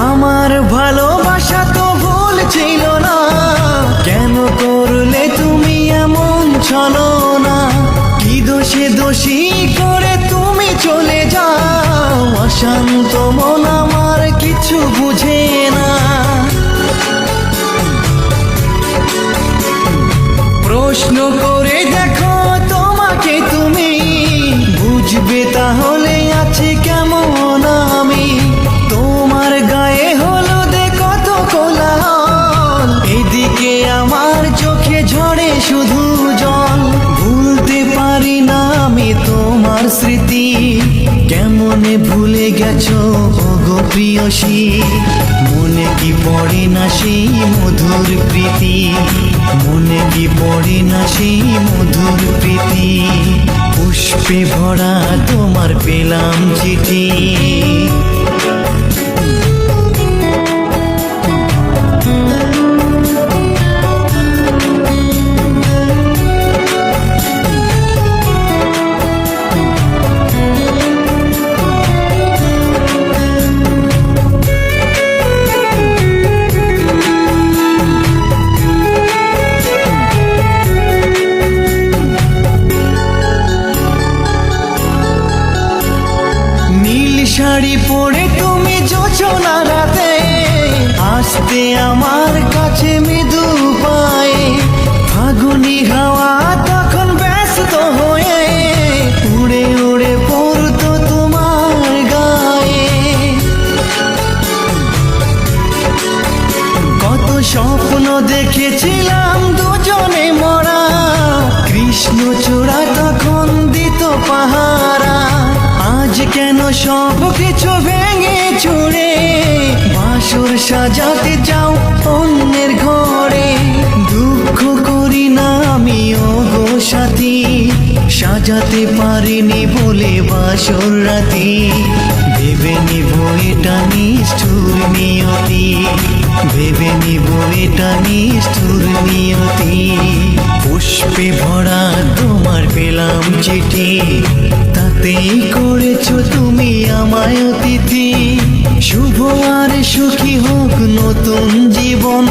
আমার ভালোবাসা তো ভুল ছিল না, কেন করলে তুমি এমন ছলনা? কি দোষে দোষী করে তুমি চলে যাও, অশান্ত মন আমার কিছু বুঝে না। প্রশ্ন করে দেখো তোমাকে তুমি, বুঝবে তাহলে আছে কেমন আমি। তোমার গায়ে হলুদে কত কোলাহল, এদিকে আমার চোখে ঝরে শুধু জল। ভুলতে পারি না আমি তোমার স্মৃতি, কেমনে ভুলে গেছো ওগো প্রিয়সী। মনে কি পড়ে না সেই মধুর প্রীতি, মনে কি পড়ে না সেই মধুর প্রীতি। পুষ্পে ভরা তোমার পেলাম চিঠি। শাড়ি পরে তুমি জোছনা রাতে আসতে আমার কাছে মৃদু পায়ে। ফাগুনি হাওয়া তখন ব্যস্ত হয়ে উড়ে উড়ে পড়তো তোমার গায়ে। কত স্বপ্ন দেখেছিলাম দুজনে মরা, কৃষ্ণচূড়া তখন দিত পাহারা। আজ কেন সব কিছু ভেঙে চুড়ে বাসর সাজাতে যাও অন্যের ঘরে? দুঃখ করি না আমি ওগো সাথী, সাজাতে পারিনি বলে বাসর রাতি। ভেবে নিব এটা নিষ্ঠুর নিয়তি, ভেবে নিব এটা নিষ্ঠুর নিয়তি। পুষ্পে ভরা তোমার পেলাম চিঠি, তাতেই করেছো তুমি আমায় অতিথি। শুভ আর সুখী হোক নতুন জীবন,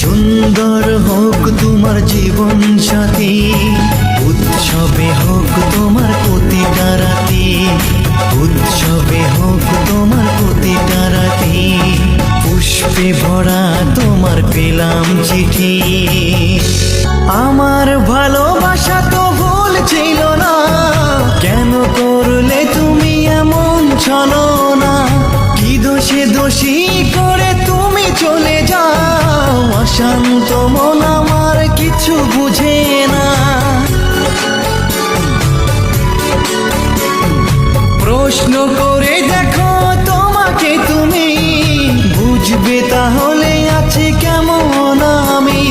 সুন্দর হোক তোমার জীবন সাথী। উৎসবে হোক তোমার প্রতিটা রাতি, উৎসবে হোক তোমার প্রতিটা রাতি। পুষ্পে ভরা তোমার পেলাম চিঠি। আমার ভালোবাসা তো ভুল ছিল না, কেন করলে তুমি এমন ছলনা? কি দোষে দোষী করে তুমি চলে যাও, অশান্ত মন আমার কিছু বুঝে না। প্রশ্ন করে দেখো তোমাকে তুমি, বুঝবে তাহলে আছে কেমন আমি।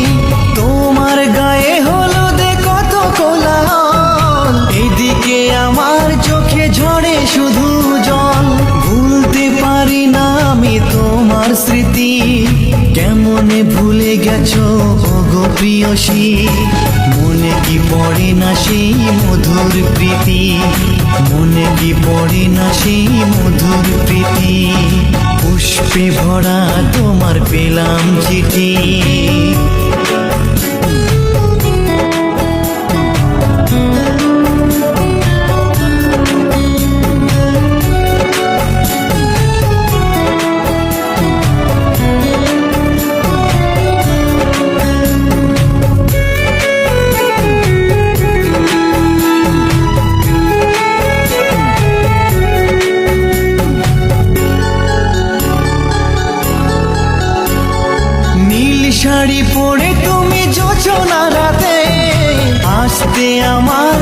তোমার গায়ে হলুদে কত কোলাহল, এদিকে আমার চোখে ঝরে শুধু জল। ভুলতে পারি না আমি তোমার স্মৃতি, কেমনে ভুলে গেছো ওগো প্রিয়সী। মনে কি পড়ে না সেই মধুর প্রীতি, মনে কি পড়ে না সেই মধুর প্রীতি। পুষ্পে ভরা তোমার পেলাম চিঠি। শাড়ি পরে তুমি জোছনা রাতে আসতে আমার